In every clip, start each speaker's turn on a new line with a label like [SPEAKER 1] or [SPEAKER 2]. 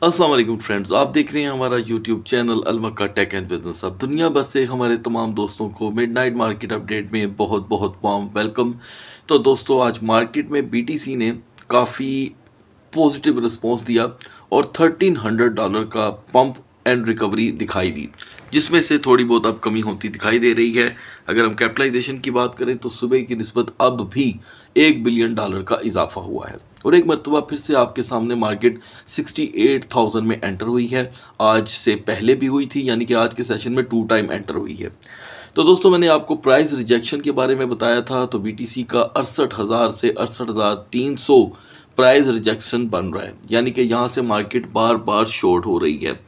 [SPEAKER 1] अस्सलाम वालेकुम फ्रेंड्स, आप देख रहे हैं हमारा यूट्यूब चैनल अलमक्का टेक एंड बिजनेस। अब दुनिया भर से हमारे तमाम दोस्तों को मिडनाइट मार्केट अपडेट में बहुत बहुत वार्म वेलकम। तो दोस्तों, आज मार्केट में बीटीसी ने काफ़ी पॉजिटिव रिस्पांस दिया और $1300 का पंप एंड रिकवरी दिखाई दी, जिसमें से थोड़ी बहुत अब कमी होती दिखाई दे रही है। अगर हम कैपिटलाइजेशन की बात करें तो सुबह की निस्बत अब भी $1 बिलियन का इजाफा हुआ है और एक मरतबा फिर से आपके सामने मार्केट 68,000 में एंटर हुई है। आज से पहले भी हुई थी, यानी कि आज के सेशन में 2 टाइम एंटर हुई है। तो दोस्तों, मैंने आपको प्राइस रिजेक्शन के बारे में बताया था, तो बीटीसी का 68,000 से 68,300 प्राइस रिजेक्शन बन रहा है, यानी कि यहाँ से मार्केट बार बार शॉर्ट हो रही है।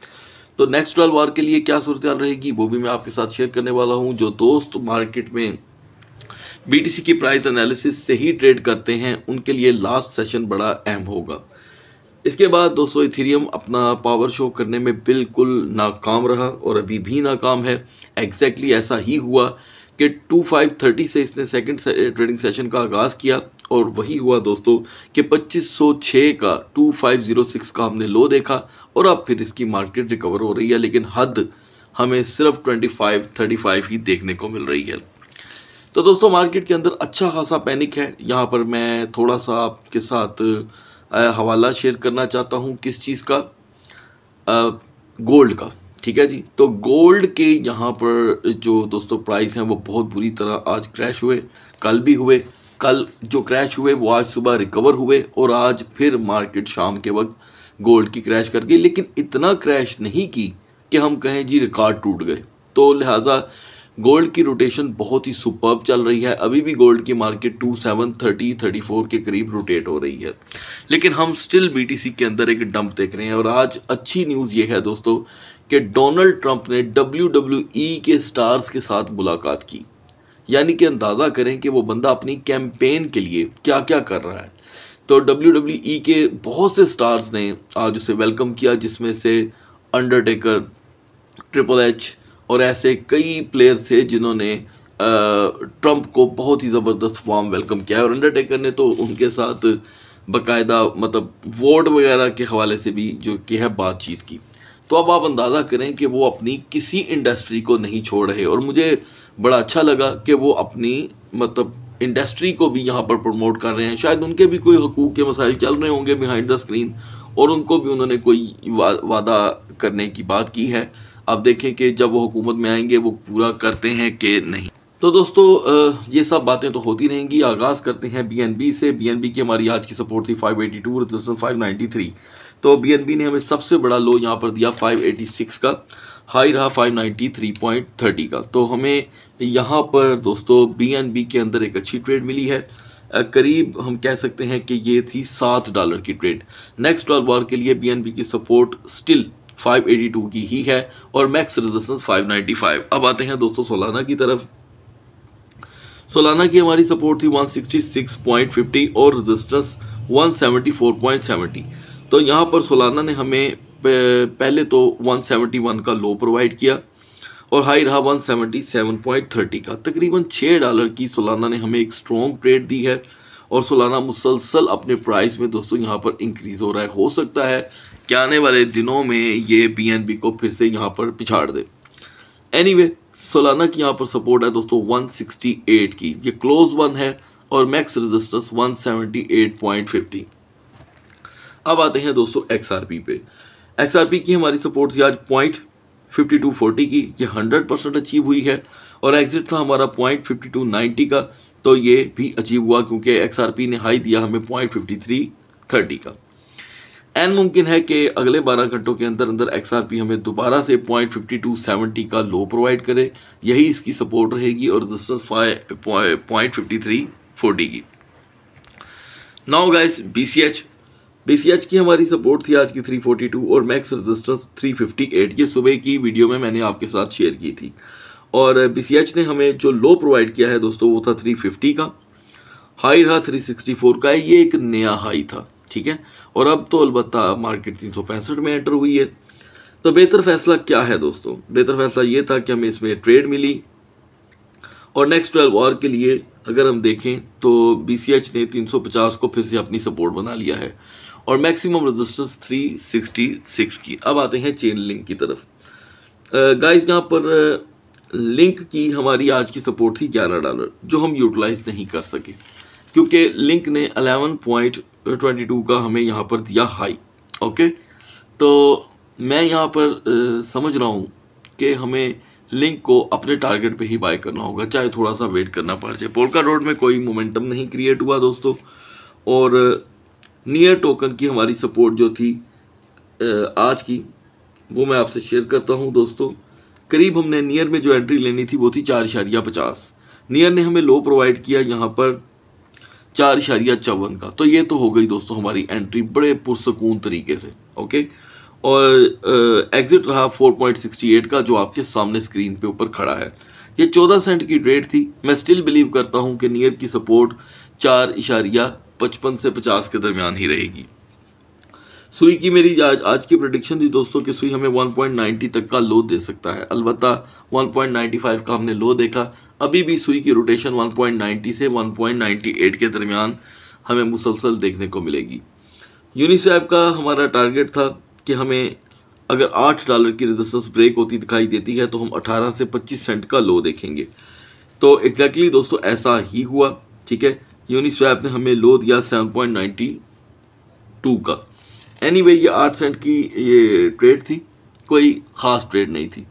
[SPEAKER 1] तो नेक्स्ट 12 आवर के लिए क्या सूरत रहेगी वो भी मैं आपके साथ शेयर करने वाला हूँ। जो दोस्त मार्केट में बीटीसी की प्राइस एनालिसिस से ही ट्रेड करते हैं उनके लिए लास्ट सेशन बड़ा अहम होगा। इसके बाद दोस्तों, इथेरियम अपना पावर शो करने में बिल्कुल नाकाम रहा और अभी भी नाकाम है। एग्जैक्टली ऐसा ही हुआ कि 2530 से इसने सेकंड ट्रेडिंग सेशन का आगाज़ किया और वही हुआ दोस्तों कि 2506 का 2506 का हमने लो देखा और अब फिर इसकी मार्केट रिकवर हो रही है, लेकिन हद हमें सिर्फ 2535 ही देखने को मिल रही है। तो दोस्तों, मार्केट के अंदर अच्छा खासा पैनिक है। यहाँ पर मैं थोड़ा सा आपके साथ हवाला शेयर करना चाहता हूँ किस चीज़ का, गोल्ड का। ठीक है जी, तो गोल्ड के यहाँ पर जो दोस्तों प्राइस हैं वो बहुत बुरी तरह आज क्रैश हुए, कल भी हुए। कल जो क्रैश हुए वो आज सुबह रिकवर हुए और आज फिर मार्केट शाम के वक्त गोल्ड की क्रैश कर गई, लेकिन इतना क्रैश नहीं की कि हम कहें जी रिकॉर्ड टूट गए। तो लिहाजा गोल्ड की रोटेशन बहुत ही सुपर्ब चल रही है। अभी भी गोल्ड की मार्केट 2730-34 के करीब रोटेट हो रही है, लेकिन हम स्टिल बीटीसी के अंदर एक डंप देख रहे हैं। और आज अच्छी न्यूज़ ये है दोस्तों कि डोनाल्ड ट्रंप ने WWE के स्टार्स के साथ मुलाकात की, यानी कि अंदाज़ा करें कि वो बंदा अपनी कैंपेन के लिए क्या क्या कर रहा है। तो WWE के बहुत से स्टार्स ने आज उसे वेलकम किया, जिसमें से अंडरटेकर, ट्रिपल एच और ऐसे कई प्लेयर्स थे जिन्होंने ट्रंप को बहुत ही ज़बरदस्त वार्म वेलकम किया है। और अंडरटेकर ने तो उनके साथ बाकायदा मतलब वोट वगैरह के हवाले से भी जो कि है बातचीत की। तो अब आप अंदाज़ा करें कि वो अपनी किसी इंडस्ट्री को नहीं छोड़ रहे और मुझे बड़ा अच्छा लगा कि वो अपनी मतलब इंडस्ट्री को भी यहाँ पर प्रमोट कर रहे हैं। शायद उनके भी कोई हकूक़ के मसाइल चल रहे होंगे बिहाइंड द स्क्रीन और उनको भी उन्होंने कोई वादा करने की बात की है। अब देखें कि जब वो हुकूमत में आएंगे वो पूरा करते हैं कि नहीं। तो दोस्तों, ये सब बातें तो होती रहेंगी। आगाज़ करते हैं बीएनबी से। बीएनबी की हमारी आज की सपोर्ट थी 582, रेजिस्टेंस 593। तो बीएनबी ने हमें सबसे बड़ा लो यहाँ पर दिया 586 का, हाई रहा 593.30 का। तो हमें यहाँ पर दोस्तों बीएनबी के अंदर एक अच्छी ट्रेड मिली है। करीब हम कह सकते हैं कि ये थी $7 की ट्रेड। नेक्स्ट 12 आवर के लिए बीएनबी की सपोर्ट स्टिल 582 की ही है और मैक्स रेजिस्टेंस 595। अब आते हैं दोस्तों सोलाना की तरफ। सोलाना की हमारी सपोर्ट थी 166.50 और रेजिस्टेंस 174.70। तो यहाँ पर सोलाना ने हमें पहले तो 171 का लो प्रोवाइड किया और हाई रहा 177.30 का। तकरीबन $6 की सोलाना ने हमें एक स्ट्रॉन्ग ट्रेड दी है और सोलाना मुसलसल अपने प्राइस में दोस्तों यहाँ पर इंक्रीज़ हो रहा है। हो सकता है कि आने वाले दिनों में ये बीएनबी को फिर से यहाँ पर पिछाड़ दे। एनीवे, सोलाना की यहाँ पर सपोर्ट है दोस्तों 168 की, ये क्लोज वन है और मैक्स रेजिस्टेंस 178.50। अब आते हैं दोस्तों XRP पे। XRP की हमारी सपोर्ट थी आज 0.5240 की, ये 100% अचीव हुई है और एग्जिट था हमारा 0.5290 का। तो ये भी अचीव हुआ क्योंकि XRP ने हाई दिया हमें 0.5330 का। एन मुमकिन है कि अगले 12 घंटों के अंदर अंदर XRP हमें दोबारा से 0.5270 का लो प्रोवाइड करे, यही इसकी सपोर्ट रहेगी और रेजिस्टेंस 0.5340 की। नाउ गाइस, BCH की हमारी सपोर्ट थी आज की 342 और मैक्स रेजिस्टेंस 358। ये सुबह की वीडियो में मैंने आपके साथ शेयर की थी और BCH ने हमें जो लो प्रोवाइड किया है दोस्तों वो था 350 का, हाई रहा 364 का। ये एक नया हाई था, ठीक है। और अब तो अलबत्ता मार्केट 365 में एंटर हुई है। तो बेहतर फैसला क्या है दोस्तों? बेहतर फैसला ये था कि हमें इसमें ट्रेड मिली और नेक्स्ट 12 आवर के लिए अगर हम देखें तो BCH ने 350 को फिर से अपनी सपोर्ट बना लिया है और मैक्सिमम रेजिस्टेंस 366 की। अब आते हैं चेन लिंक की तरफ। गाइस यहाँ पर लिंक की हमारी आज की सपोर्ट थी $11, जो हम यूटिलाइज नहीं कर सके क्योंकि लिंक ने 11.22 का हमें यहाँ पर दिया हाई। ओके, तो मैं यहाँ पर समझ रहा हूँ कि हमें लिंक को अपने टारगेट पे ही बाय करना होगा, चाहे थोड़ा सा वेट करना पड़ जाए। पोल्का डॉट में कोई मोमेंटम नहीं क्रिएट हुआ दोस्तों, और नियर टोकन की हमारी सपोर्ट जो थी आज की, वो मैं आपसे शेयर करता हूँ दोस्तों। करीब हमने नियर में जो एंट्री लेनी थी वो थी 4.50। नियर ने हमें लो प्रोवाइड किया यहाँ पर 4.54 का, तो ये तो हो गई दोस्तों हमारी एंट्री बड़े पुरसकून तरीके से। ओके, और एग्जिट रहा 4.68 का, जो आपके सामने स्क्रीन पे ऊपर खड़ा है। ये 14 सेंट की ट्रेड थी। मैं स्टिल बिलीव करता हूँ कि नियर की सपोर्ट 4.55 से 50 के दरमियान ही रहेगी। सुई की मेरी आज की प्रेडिक्शन थी दोस्तों कि सुई हमें 1.90 तक का लो दे सकता है। अलबत्ता 1.95 का हमने लो देखा। अभी भी सुई की रोटेशन 1.90 से 1.98 के दरमियान हमें मुसलसल देखने को मिलेगी। यूनिस्वैप का हमारा टारगेट था कि हमें अगर $8 की रेजिस्टेंस ब्रेक होती दिखाई देती है तो हम 18 से 25 सेंट का लो देखेंगे। तो एग्जैक्टली दोस्तों ऐसा ही हुआ। ठीक है, यूनिस्वैप ने हमें लो दिया 7.92 का। एनीवे ये 8 सेंट की ये ट्रेड थी, कोई ख़ास ट्रेड नहीं थी।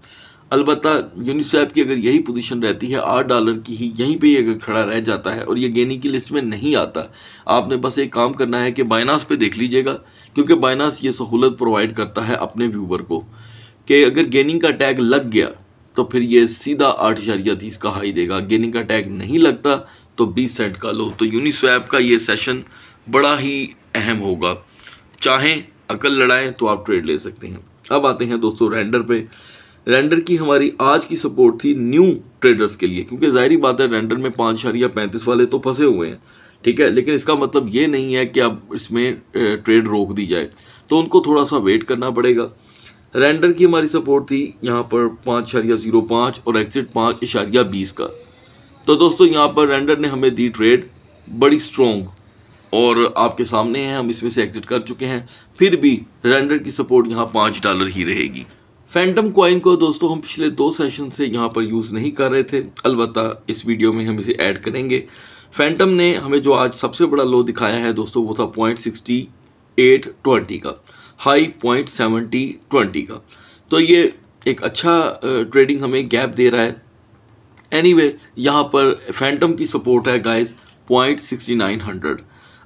[SPEAKER 1] अलबत्ता यूनिस्वैप की अगर यही पोजीशन रहती है $8 की ही, यहीं पे अगर खड़ा रह जाता है और ये गेनिंग की लिस्ट में नहीं आता, आपने बस एक काम करना है कि बाइनास पे देख लीजिएगा, क्योंकि बाइनास ये सहूलत प्रोवाइड करता है अपने व्यूवर को कि अगर गेनिंग का टैग लग गया तो फिर ये सीधा 8.30 का हाई देगा। गेनिंग का टैग नहीं लगता तो 20 सेंट का लो। तो यूनिस्वैप का ये सेशन बड़ा ही अहम होगा। चाहें अकल लड़ाएं तो आप ट्रेड ले सकते हैं। अब आते हैं दोस्तों रेंडर पे। रेंडर की हमारी आज की सपोर्ट थी न्यू ट्रेडर्स के लिए, क्योंकि जाहिर बात है रेंडर में 5.35 वाले तो फंसे हुए हैं। ठीक है, लेकिन इसका मतलब ये नहीं है कि अब इसमें ट्रेड रोक दी जाए, तो उनको थोड़ा सा वेट करना पड़ेगा। रेंडर की हमारी सपोर्ट थी यहाँ पर 5.05 और एग्जिट 5.20 का। तो दोस्तों यहाँ पर रेंडर ने हमें दी ट्रेड बड़ी स्ट्रॉन्ग, और आपके सामने है, हम इसमें से एग्जिट कर चुके हैं। फिर भी रेंडर की सपोर्ट यहाँ $5 ही रहेगी। फैंटम कॉइन को दोस्तों हम पिछले 2 सेशन से यहाँ पर यूज़ नहीं कर रहे थे, अलबत्ता इस वीडियो में हम इसे ऐड करेंगे। फैंटम ने हमें जो आज सबसे बड़ा लो दिखाया है दोस्तों वो था 0.6820 का, हाई 0.7020 का। तो ये एक अच्छा ट्रेडिंग हमें गैप दे रहा है। एनीवे यहाँ पर फैंटम की सपोर्ट है गाइस 0.6900।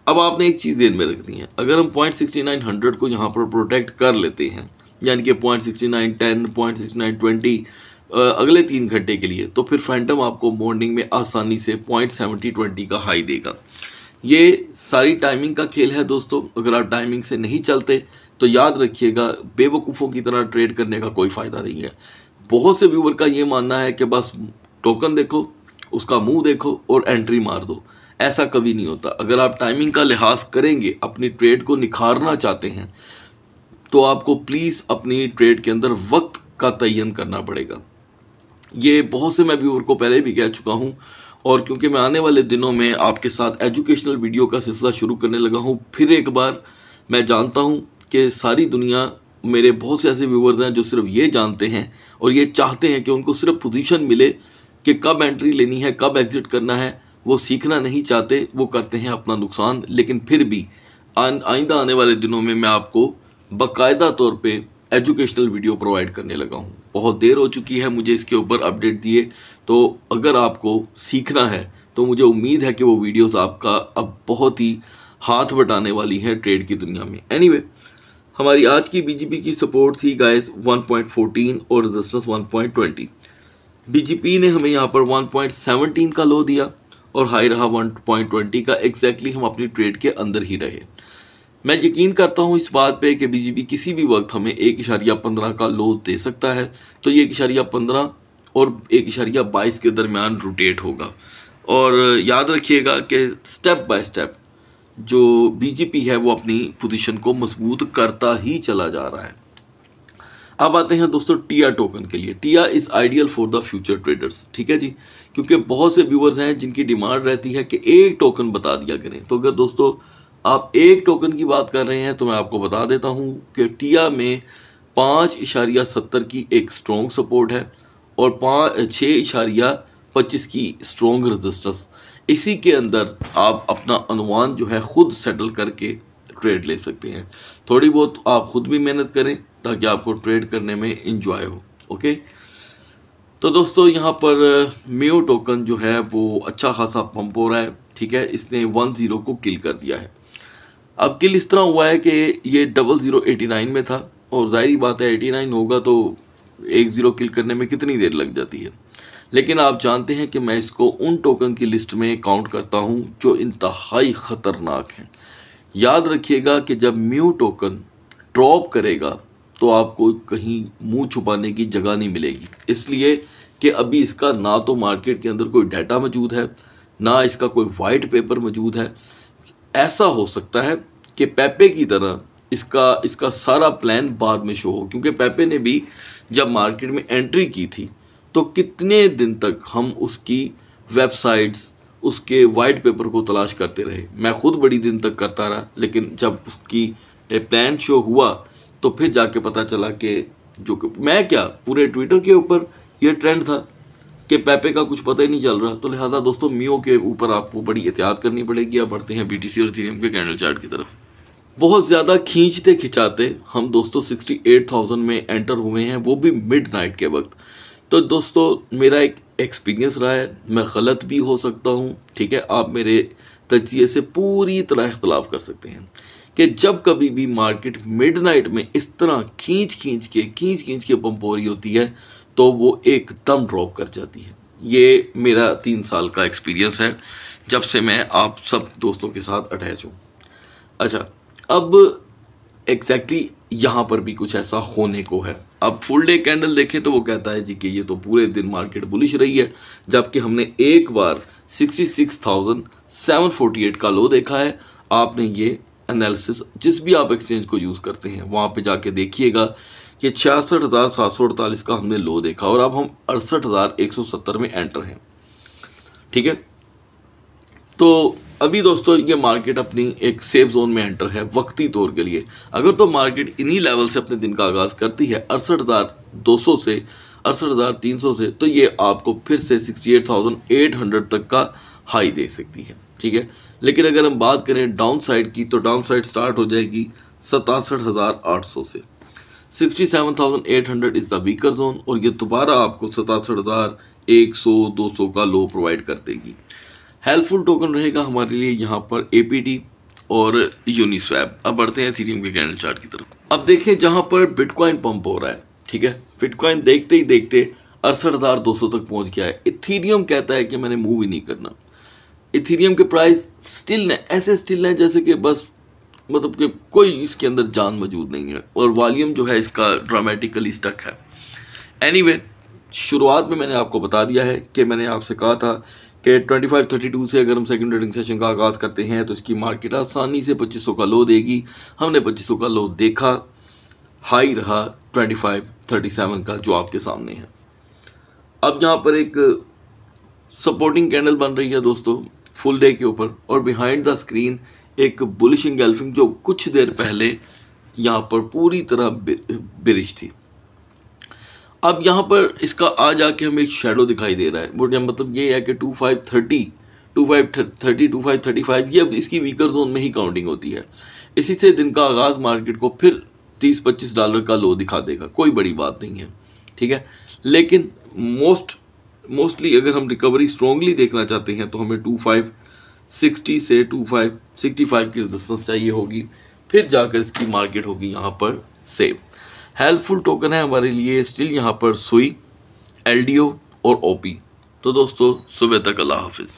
[SPEAKER 1] अब आपने एक चीज़ ध्यान में रखनी है, अगर हम 0.6900 को यहाँ पर प्रोटेक्ट कर लेते हैं, यानी कि 0.6910, 0.6920 अगले 3 घंटे के लिए, तो फिर फैंटम आपको मॉर्निंग में आसानी से 0.7020 का हाई देगा। ये सारी टाइमिंग का खेल है दोस्तों। अगर आप टाइमिंग से नहीं चलते तो याद रखिएगा, बेवकूफ़ों की तरह ट्रेड करने का कोई फ़ायदा नहीं है। बहुत से व्यूवर का ये मानना है कि बस टोकन देखो, उसका मुंह देखो और एंट्री मार दो। ऐसा कभी नहीं होता। अगर आप टाइमिंग का लिहाज करेंगे, अपनी ट्रेड को निखारना चाहते हैं, तो आपको प्लीज़ अपनी ट्रेड के अंदर वक्त का तयन करना पड़ेगा। ये बहुत से मैं व्यूअर को पहले भी कह चुका हूँ, और क्योंकि मैं आने वाले दिनों में आपके साथ एजुकेशनल वीडियो का सिलसिला शुरू करने लगा हूँ, फिर एक बार मैं जानता हूँ कि सारी दुनिया, मेरे बहुत से ऐसे व्यूअर्स हैं जो सिर्फ ये जानते हैं और ये चाहते हैं कि उनको सिर्फ पोजीशन मिले कि कब एंट्री लेनी है, कब एग्जिट करना है। वो सीखना नहीं चाहते, वो करते हैं अपना नुकसान। लेकिन फिर भी आइंदा आने वाले दिनों में मैं आपको बाकायदा तौर पे एजुकेशनल वीडियो प्रोवाइड करने लगा हूँ। बहुत देर हो चुकी है मुझे इसके ऊपर अपडेट दिए, तो अगर आपको सीखना है तो मुझे उम्मीद है कि वो वीडियोस आपका अब बहुत ही हाथ बटाने वाली हैं ट्रेड की दुनिया में। एनीवे, हमारी आज की बीजीपी की सपोर्ट थी गाइस 1.14 और रेजिस्टेंस 1.20। बीजीपी ने हमें यहाँ पर 1.17 का लो दिया और हाई रहा 1.20 का। एग्जैक्टली हम अपनी ट्रेड के अंदर ही रहे। मैं यकीन करता हूँ इस बात पे कि बीजीपी किसी भी वक्त हमें 1.15 का लो दे सकता है। तो ये 1.15 और 1.22 के दरमियान रोटेट होगा। और याद रखिएगा कि स्टेप बाय स्टेप जो बीजीपी है वो अपनी पोजीशन को मजबूत करता ही चला जा रहा है। अब आते हैं दोस्तों टिया टोकन के लिए। Tia is ideal for the future traders. ठीक है जी, क्योंकि बहुत से व्यूअर्स हैं जिनकी डिमांड रहती है कि एक टोकन बता दिया करें। तो अगर दोस्तों आप एक टोकन की बात कर रहे हैं तो मैं आपको बता देता हूं कि टिया में 5.70 की एक स्ट्रॉन्ग सपोर्ट है और 6.25 की स्ट्रॉन्ग रेजिस्टेंस। इसी के अंदर आप अपना अनुमान जो है खुद सेटल करके ट्रेड ले सकते हैं। थोड़ी बहुत आप खुद भी मेहनत करें ताकि आपको ट्रेड करने में इंजॉय हो। ओके, तो दोस्तों यहाँ पर मियो टोकन जो है वो अच्छा खासा पंप हो रहा है। ठीक है, इसने 10 को किल कर दिया है। अब किल इस तरह हुआ है कि ये 0089 में था और जाहिर बात है 89 होगा तो 10 किल करने में कितनी देर लग जाती है। लेकिन आप जानते हैं कि मैं इसको उन टोकन की लिस्ट में काउंट करता हूं जो इंतहाई ख़तरनाक हैं। याद रखिएगा कि जब म्यू टोकन ड्रॉप करेगा तो आपको कहीं मुंह छुपाने की जगह नहीं मिलेगी, इसलिए कि अभी इसका ना तो मार्केट के अंदर कोई डाटा मौजूद है, ना इसका कोई वाइट पेपर मौजूद है। ऐसा हो सकता है कि पेपे की तरह इसका सारा प्लान बाद में शो हो, क्योंकि पेपे ने भी जब मार्केट में एंट्री की थी तो कितने दिन तक हम उसकी वेबसाइट्स, उसके वाइट पेपर को तलाश करते रहे। मैं खुद बड़ी दिन तक करता रहा, लेकिन जब उसकी प्लान शो हुआ तो फिर जाके पता चला कि मैं क्या पूरे ट्विटर के ऊपर ये ट्रेंड था कि पेपे का कुछ पता ही नहीं चल रहा। तो लिहाजा दोस्तों मियो के ऊपर आपको बड़ी एहतियात करनी पड़ेगी। अब बढ़ते हैं BTC और इथेरियम के कैंडल चार्ट की तरफ। बहुत ज़्यादा खींचते खिंचाते हम दोस्तों 68,000 में एंटर हुए हैं, वो भी मिड नाइट के वक्त। तो दोस्तों मेरा एक एक्सपीरियंस रहा है, मैं गलत भी हो सकता हूँ। ठीक है, आप मेरे तजिए से पूरी तरह इख्तलाफ कर सकते हैं कि जब कभी भी मार्केट मिड नाइट में इस तरह खींच खींच के पंप हो रही होती है तो वो एकदम ड्रॉप कर जाती है। ये मेरा 3 साल का एक्सपीरियंस है जब से मैं आप सब दोस्तों के साथ अटैच हूँ। अच्छा, अब एग्जैक्टली यहाँ पर भी कुछ ऐसा होने को है। अब फुल डे कैंडल देखें तो वो कहता है जी कि ये तो पूरे दिन मार्केट बुलिश रही है, जबकि हमने एक बार 66,748 का लो देखा है। आपने ये एनालिसिस जिस भी आप एक्सचेंज को यूज़ करते हैं वहाँ पे जाके देखिएगा कि 66,748 का हमने लो देखा और अब हम 68,170 में एंटर हैं। ठीक है, तो अभी दोस्तों ये मार्केट अपनी एक सेफ जोन में एंटर है वक्ती तौर के लिए। अगर तो मार्केट इन्हीं लेवल से अपने दिन का आगाज़ करती है 68,200 से 68,300 से, तो ये आपको फिर से 68,800 तक का हाई दे सकती है। ठीक है, लेकिन अगर हम बात करें डाउन साइड की तो डाउन साइड स्टार्ट हो जाएगी 67,800 से। 67,800 इज़ द वीकर जोन और ये दोबारा आपको 67,100-200 का लो प्रोवाइड कर देगी। हेल्पफुल टोकन रहेगा हमारे लिए यहाँ पर APT और यूनिस्वैप। अब बढ़ते हैं इथेरियम के कैंडल चार्ट की तरफ। अब देखें जहाँ पर बिटकॉइन पंप हो रहा है। ठीक है, बिटकॉइन देखते ही देखते 68,200 तक पहुँच गया है। इथेरियम कहता है कि मैंने मूव ही नहीं करना। इथेरियम के प्राइस स्टिल है, ऐसे स्टिल हैं जैसे कि बस मतलब कि कोई इसके अंदर जान मौजूद नहीं है और वॉल्यूम जो है इसका ड्रामेटिकली स्टक है। एनीवे, शुरुआत में मैंने आपको बता दिया है कि मैंने आपसे कहा था कि 2532 से अगर हम सेकंड ट्रेडिंग सेशन का आगाज़ करते हैं तो इसकी मार्केट आसानी से 2500 का लो देगी। हमने 2500 का लो देखा, हाई रहा 2537 का जो आपके सामने है। अब यहाँ पर एक सपोर्टिंग कैंडल बन रही है दोस्तों फुल डे के ऊपर और बिहाइंड द स्क्रीन एक बुलिश एंगल्फिंग जो कुछ देर पहले यहाँ पर पूरी तरह बिरिश थी। अब यहाँ पर इसका आ जाके हमें एक शेडो दिखाई दे रहा है। वो मतलब ये है कि 2530, 2535 ये अब इसकी वीकर जोन में ही काउंटिंग होती है। इसी से दिन का आगाज़ मार्केट को फिर $30-25 का लो दिखा देगा, कोई बड़ी बात नहीं है। ठीक है, लेकिन मोस्टली अगर हम रिकवरी स्ट्रॉन्गली देखना चाहते हैं तो हमें 2560 से 2565 की रेजिस्टेंस चाहिए होगी, फिर जाकर इसकी मार्केट होगी यहाँ पर सेफ। हेल्पफुल टोकन है हमारे लिए स्टिल यहाँ पर सुई, LDO और OP। तो दोस्तों सुबह तक अल्लाह हाफिज़।